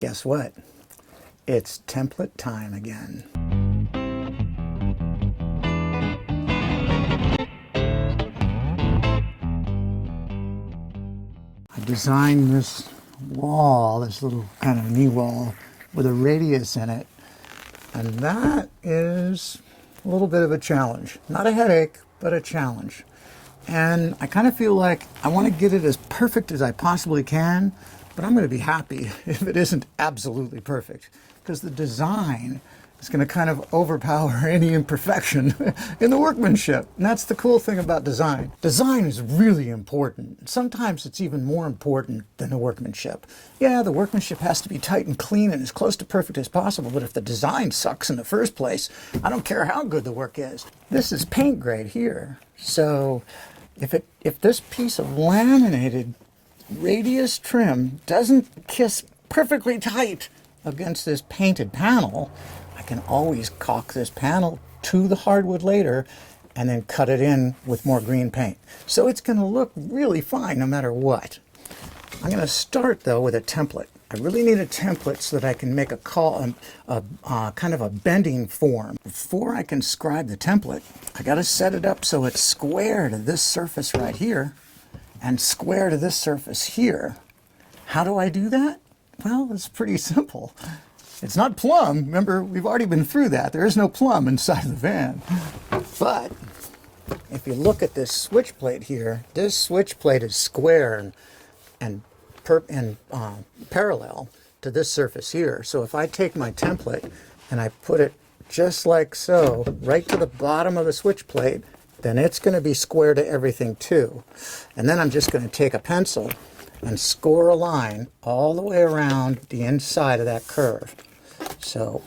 Guess what? It's template time again. I designed this wall, this little kind of knee wall with a radius in it, and that is a little bit of a challenge. Not a headache, but a challenge. And I kind of feel like I want to get it as perfect as I possibly can, but I'm going to be happy if it isn't absolutely perfect, because the design is going to kind of overpower any imperfection in the workmanship. And that's the cool thing about design. Design is really important. Sometimes it's even more important than the workmanship. Yeah, the workmanship has to be tight and clean and as close to perfect as possible, but if the design sucks in the first place, I don't care how good the work is. This is paint grade here. So if this piece of laminated radius trim doesn't kiss perfectly tight against this painted panel, I can always caulk this panel to the hardwood later and then cut it in with more green paint. So it's going to look really fine no matter what. I'm going to start though with a template. I really need a template so that I can make a kind of a bending form. Before I can scribe the template, I got to set it up so it's square to this surface right here and square to this surface here. How do I do that? Well, it's pretty simple. It's not plumb. Remember, we've already been through that. There is no plumb inside the van. But if you look at this switch plate here, this switch plate is square and parallel to this surface here. So if I take my template and I put it just like so, right to the bottom of the switch plate, then it's going to be square to everything too. And then I'm just going to take a pencil and score a line all the way around the inside of that curve. So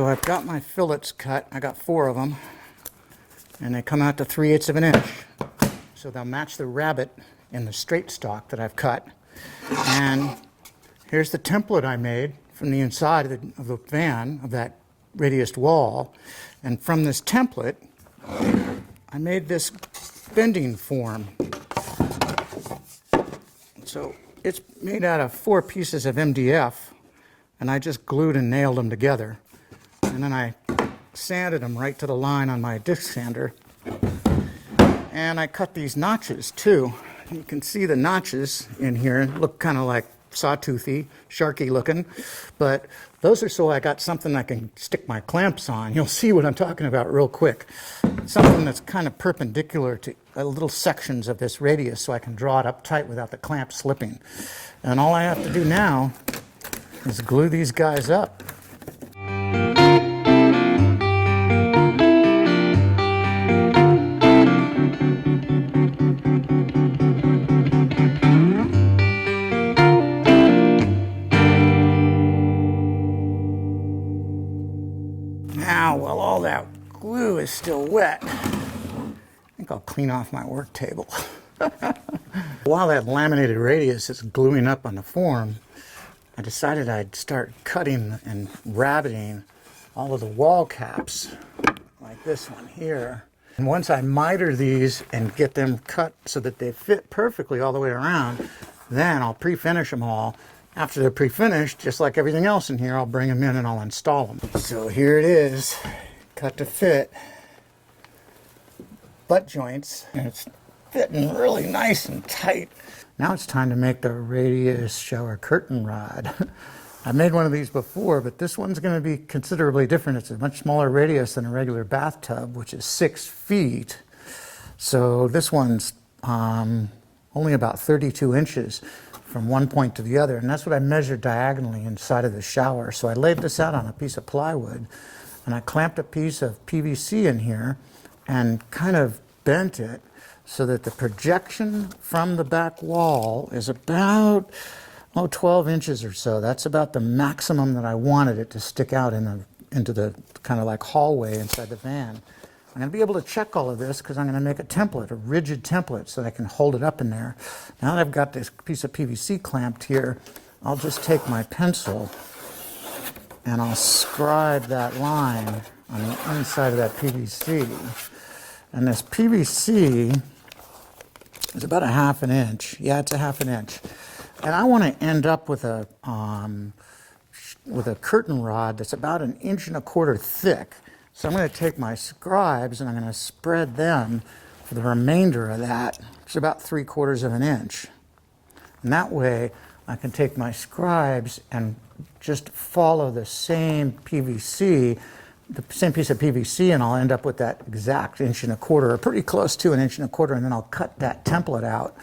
I've got my fillets cut. I got 4 of them, and they come out to 3/8 of an inch. So they'll match the rabbet in the straight stock that I've cut. And here's the template I made from the inside of the van, of that radiused wall. And from this template, I made this bending form. So it's made out of 4 pieces of MDF, and I just glued and nailed them together. And then I sanded them right to the line on my disc sander. And I cut these notches too. You can see the notches in here look kind of like sawtoothy, sharky looking, but those are so I got something I can stick my clamps on. You'll see what I'm talking about real quick. Something that's kind of perpendicular to little sections of this radius so I can draw it up tight without the clamp slipping. And all I have to do now is glue these guys up. Now, while all that glue is still wet, I think I'll clean off my work table. While that laminated radius is gluing up on the form, I decided I'd start cutting and rabbiting all of the wall caps, like this one here. And once I miter these and get them cut so that they fit perfectly all the way around, then I'll pre-finish them all. After they're pre-finished, just like everything else in here, I'll bring them in and I'll install them. So here it is, cut to fit. Butt joints, and it's fitting really nice and tight. Now it's time to make the radius shower curtain rod. I made one of these before, but this one's going to be considerably different. It's a much smaller radius than a regular bathtub, which is 6 feet. So this one's only about 32 inches from one point to the other, and that's what I measured diagonally inside of the shower. So I laid this out on a piece of plywood, and I clamped a piece of PVC in here and kind of bent it so that the projection from the back wall is about 12 inches or so. That's about the maximum that I wanted it to stick out into the kind of like hallway inside the van. I'm going to be able to check all of this because I'm going to make a template, a rigid template, so that I can hold it up in there. Now that I've got this piece of PVC clamped here, I'll just take my pencil and I'll scribe that line on the inside of that PVC. And this PVC is about a half an inch. Yeah, it's a half an inch. And I want to end up with a curtain rod that's about 1.25 inches thick. So I'm going to take my scribes and I'm going to spread them for the remainder of that. It's about 3/4 inch. And that way I can take my scribes and just follow the same PVC, the same piece of PVC, and I'll end up with that exact 1.25 inches, or pretty close to 1.25 inches, and then I'll cut that template out.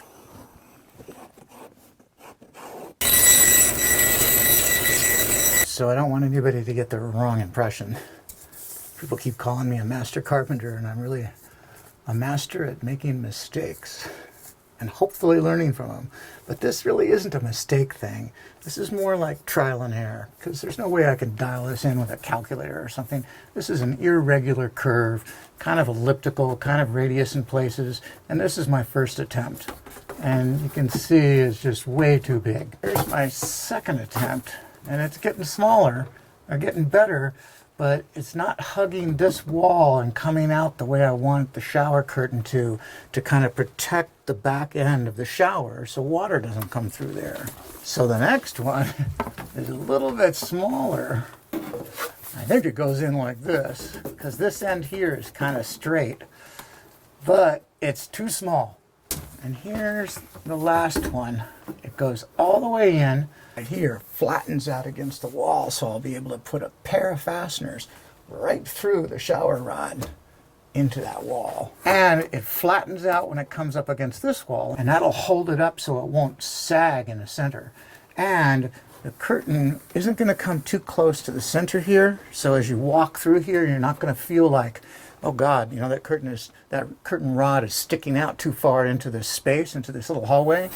So I don't want anybody to get the wrong impression. People keep calling me a master carpenter, and I'm really a master at making mistakes and hopefully learning from them. But this really isn't a mistake thing. This is more like trial and error, because there's no way I can dial this in with a calculator or something. This is an irregular curve, kind of elliptical, kind of radius in places, and this is my first attempt. And you can see it's just way too big. Here's my second attempt, and it's getting smaller, or getting better, but it's not hugging this wall and coming out the way I want the shower curtain to kind of protect the back end of the shower so water doesn't come through there. So the next one is a little bit smaller. I think it goes in like this, because this end here is kind of straight, but it's too small. And here's the last one. It goes all the way in. Right here, flattens out against the wall, so I'll be able to put a pair of fasteners right through the shower rod into that wall. And it flattens out when it comes up against this wall, and that'll hold it up so it won't sag in the center. And the curtain isn't going to come too close to the center here, so as you walk through here, you're not going to feel like, oh God, you know, that curtain rod is sticking out too far into this space, into this little hallway.